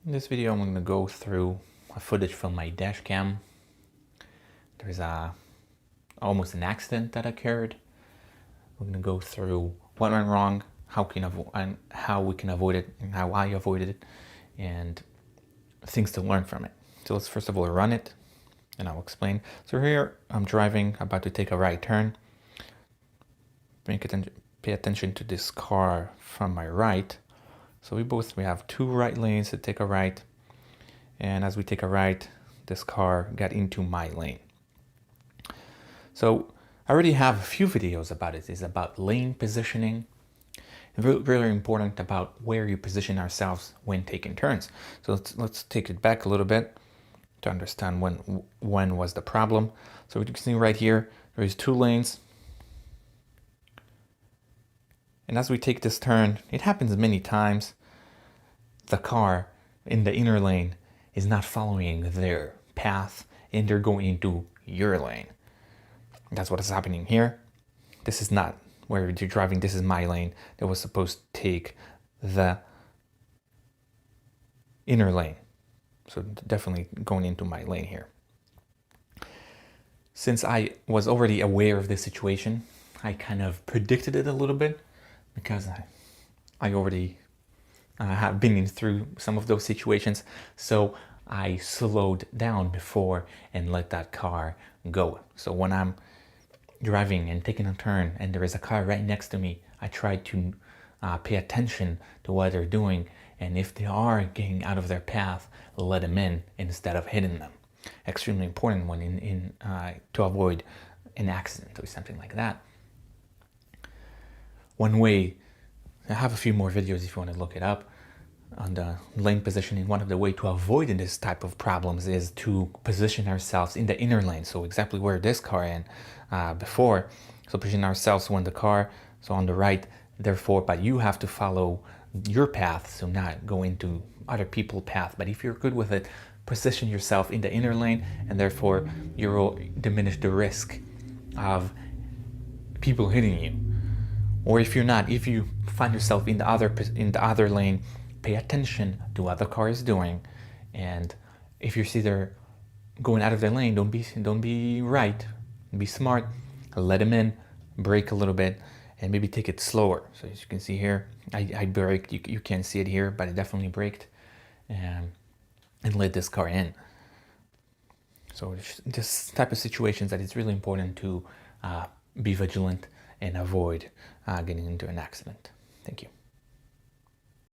In this video, I'm going to go through a footage from my dash cam. There's almost an accident that occurred. We're going to go through what went wrong, how we can avoid it, and how I avoided it, and things to learn from it. So let's first of all run it, and I'll explain. So here I'm driving, about to take a right turn. Pay attention to this car from my right. So we have two right lanes to take a right, and as we take a right, this car got into my lane. So I already have a few videos about it. It's about lane positioning. Really important about where you position ourselves when taking turns. So let's take it back a little bit to understand when was the problem. So you can see right here, there is two lanes. And as we take this turn, it happens many times, the car in the inner lane is not following their path and they're going into your lane. That's what is happening here. This is not where you're driving, this is my lane. That was supposed to take the inner lane. So definitely going into my lane here. Since I was already aware of this situation, I kind of predicted it a little bit because I already have been through some of those situations. So I slowed down before and let that car go. So when I'm driving and taking a turn and there is a car right next to me, I try to pay attention to what they're doing, and if they are getting out of their path, let them in instead of hitting them. Extremely important when to avoid an accident or something like that. One way, I have a few more videos if you want to look it up on the lane positioning. One of the way to avoid this type of problems is to position ourselves in the inner lane. So exactly where this car in before. So position ourselves when the car, so on the right, therefore, but you have to follow your path, so not go into other people's path. But if you're good with it, position yourself in the inner lane, and therefore you will diminish the risk of people hitting you. Or if you're not, if you find yourself in the other lane, pay attention to what the car is doing, and if you see they're going out of their lane, don't be right, be smart, let them in, brake a little bit, and maybe take it slower. So as you can see here, I braked. You can't see it here, but I definitely braked, and let this car in. So this type of situations that it's really important to be vigilant and avoid getting into an accident. Thank you.